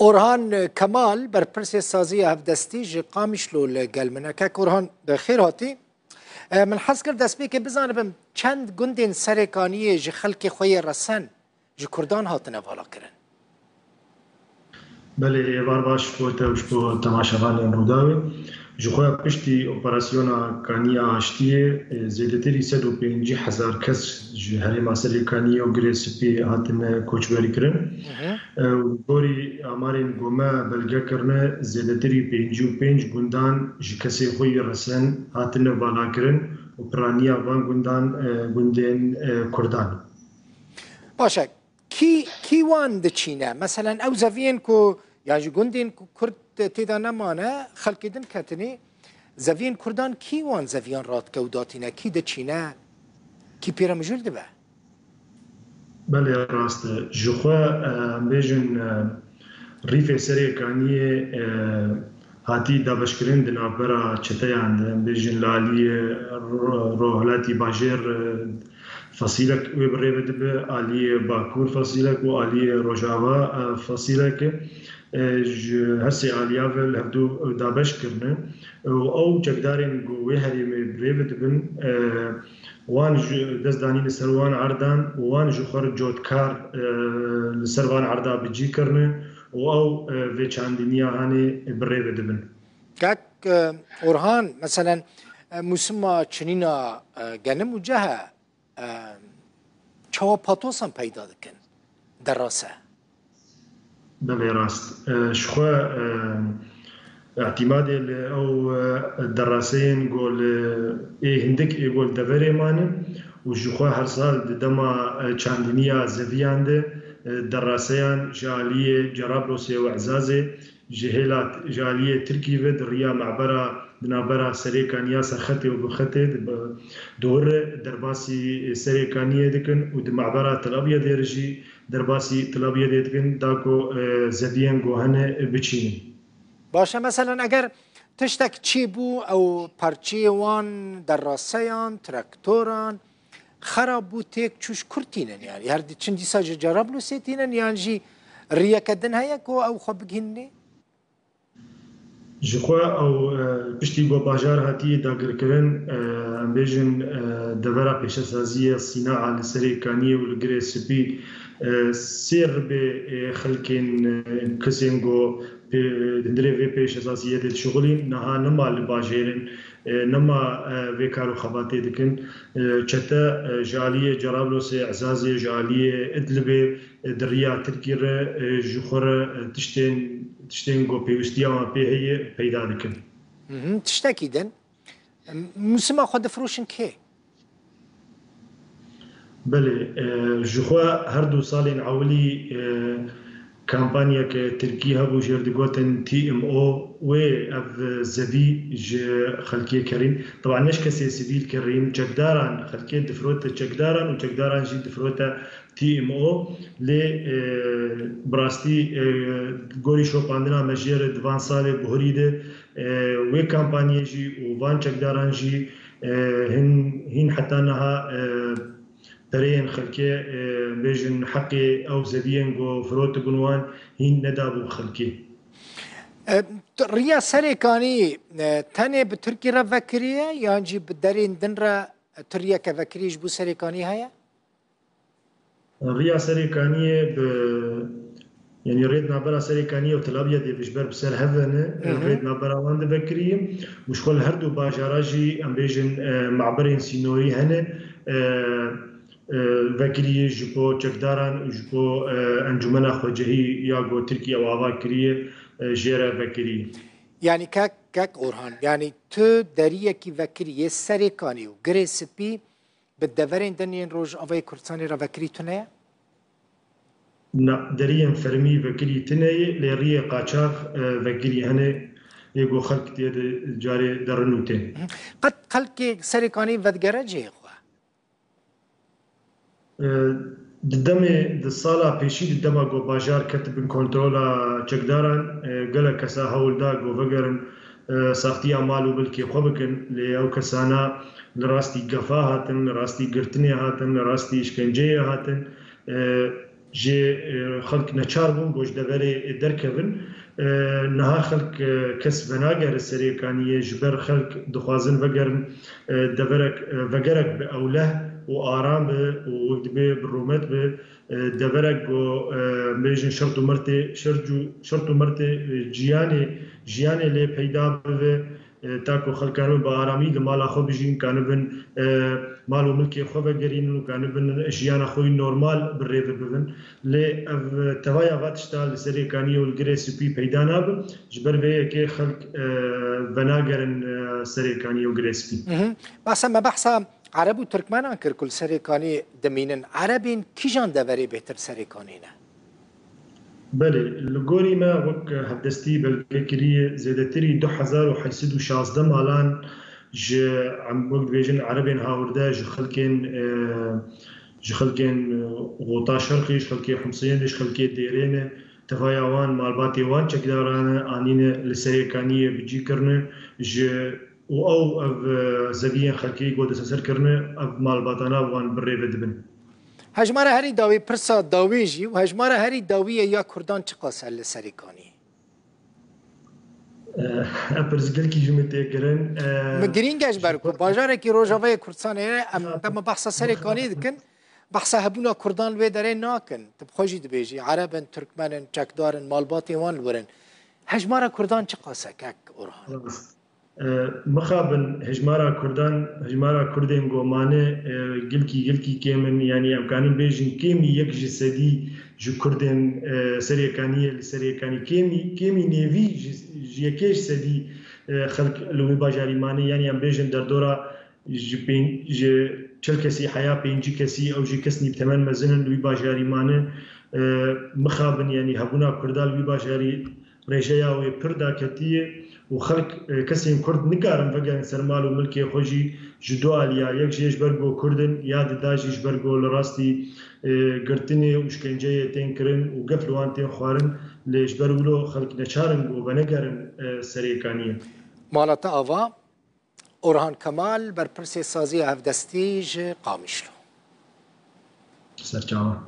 اورهان کمال برپرس سازی هفدستی جی قامشلو لگل منه که اورهان بخیر هاتی من حس کرد دست بی که بزنم چند گندین سرکانی جی خلق خوی رسن جی کردان هاتنه والا کرن. بله یه بار باش بوده و تماشاگران روداوی جوخه پشتی اپراسیونا کانی آشتیه زیادتری 150,000 کس هری ماسری کانی و گریسپی هاتن کوچبری کرن. گوری آمارین گومه بلگه کرنه زیادتری 55 گندان جکسی خوی رسن هاتن والا کرن و پرانیا وان گندین کردان. باشه کی وان دچینه مثلا او زوین کو يعني جندين كرد تيدا نمانه خلق دن كاتني زفين كردان كي وان زفين رات كوداتنا كي دچينا كي بيرا مجول دبا بله راست جوخوا بيجن ريف سري كانيه هاتي دابشكرين دنابرا چتيان بيجن لالي روحلاتي باجير فصيلك وبريبه دبا الي باكور فصيلك والي روجاوا فصيلك هسه آلیاول هفدو دابش کرده و او جگدارین گوی هریمی بریفت بن وان دزدانی لسروان عردان وان جخور جودکار لسروان عردا بجی کرده و او في چاندنیا هانی بریفت بن. كاك اورهان مثلا مسمى چنینا گنم و جه چوا پاتوسان پیدا دکن دراسه. بله راست شخوا اعتماد او دراسين قول هندك يقول دفري مانه وشخوا هر سال دما چاندنيا زفيانده دراسيان جاليه جرابلس وعزازه جهلات جاليه تركي ود ريا معبره بنابرا سريكانيا سخته وبخته دور درباسي سريكانيه دكن ودمعبره تلابيه درجي درباسي تلابيه دكن داكو زديان گوهنه بچين باشه مثلا اگر تشتك چی بو او پرچی وان دراسيان تراکتوران خراب بو تيك چوش كرتينن يعني هر چندي ساج جرابلو سيتينن يعني جي ريا كدن هيكو او خبگهني جخوا او پشتی گو باجار هاتی داگر کرن بیجن دورا پیش سازی صناعه لسری کانی و لگری سپی سیر به خلکین کسین گو دندری وی پیش سازیت شغلی نها نما لباجرین نما وی کارو خباتی دکن چتا جالیه جرابلوس اعزازی جالیه ادلبه دریا ترکیر جخور تشتين جو بيوستيا ما بيه بيدا دكن. تشتكي دن مسمى خد فروشن كي. بله جخوا هردو سالين عولي كامبانيا كتركيا بو جردقوتن TMO و اف زبي ج خلقيه كريم طبعا نش كسي سيفيل كريم جقداران خلقيه دفروتا جقداران وجقداران جي دفروتا TMO ل براستي گوري شوپاندنا مجير دوان سال بهريده و كامبانيا جي وفان جقداران جي هن حتى انها ترين خلقيه بيجن حقي او زبيان جو فروت بنوان هين ندابو خلقيه ريا سريكاني تاني بتركي را فكريه يعني بدرين دنرا تريا كفكريش بو سريكاني هيا ريا سريكانيه يعني ريدنا برا سريكانيه وتلابيا دي بجبر بسر هفنه ريدنا برا وان بكريه وش كل هردو باجاراجي ام بيجن معبرين سينوري هنه وكريه جبو چکداران جبو انجمن خوجهی یا گو ترکیه و آوا کریه جیره وکریه يعني كاك اورهان يعني تو دريه كي وكريه سريكاني وغريسبي بالدفرين دنين روج اوي كردستاني را وكري تنيا نا دريم فرمي وكري تنيا لريه قاچاق وكري هنه يگو خلق تي جاري درنوتين قد خلق سريكاني ودگرجه ددمه دسالا پیشی ددما گو باجار کتبن کنترولا چکداران گله کسا هولدا گو وگرن ساختی اعمالو بلکی خو بکن لیاو کسانا لراستی گفا هاتن لراستی گرتنی هاتن لراستی اشکنجه هاتن جي خلق نچار بون بوش دبري دركبن نها خلق كس بناجر السريكانية جبر خلق دخوازن وقرن دبرك وقرك بأوله وآرام ووقت بالرومات دبرك وميجن شرط ومرتي جياني اللي بيدا تاكو خلقانو بآرامی لمالا خو بجین کانبن مالو ملکی خو بگرین و کانبن جیانا خوی نورمال بریده ببن لی توایا واتشتا لسری کانی و الگریسی پی پیدا ناب جبر به که خلق بناگرن سری کانی و گریسی پی باسا ما بحثا عرب و ترکمانان کر کل سری کانی دمینن عربین کی جان دوری بهتر سری کانینه بله لگوری ما وک هدستی بلکری زیادتری 2816 مالان ج عم وقت بيجن عربين هاوردا ج خلقين غوطا شرقي ج خلقي حمصين ج خلقي ديرين تفايوان مالباتي وان چكدارانا آنين لسريكانية بجي كرن ج او زبيان خلقي قود سسر كرن مالباتانا وان بري بدبن هجماره هری داوی پرسا داوی جی و هجماره هری داوی یا کردان چه قاسه لسری کانی؟ پرسگل کی جمعه کرن مگرینگش برکو باجاره کی روجاوی کردستان اما بحثا سری کانی دکن بحثا هبونا کردان وی داره ناکن تب خوشی دبیجی عربن ترکمنن چکدارن مالباتی وان لورن هجماره کردان چه قاسه کک اورهان مخابن هجمارا کردین گومانه گلکی کیمن یعنی امکانن بیجن کیمی یک جسدی جو کردن سریکانی کیمی نیوی یکیش سدی خلق لومی باجاریمانه یعنی ام بیجن در دورا چل کسی حیا پینجی کسی او جی کس نیبتمن مزنن لوی باجاریمانه مخابن یعنی هبونا کردال لوی باجاری ريشيا ويبردا كتير وخلق كسين كرد نكارم فجأة سرمال وملكي خوجي جدواليا يكشيش برجو كردن ياد داجيش برجو لراستي قرتني وشكنجية تنكرن وقفلوان تنخوارن ليش برولو خلق نشارن وبنقرن سريكانية مالتا آوا اورهان كمال بر پرسي سازي هفدستيج قامشلو سرچاوه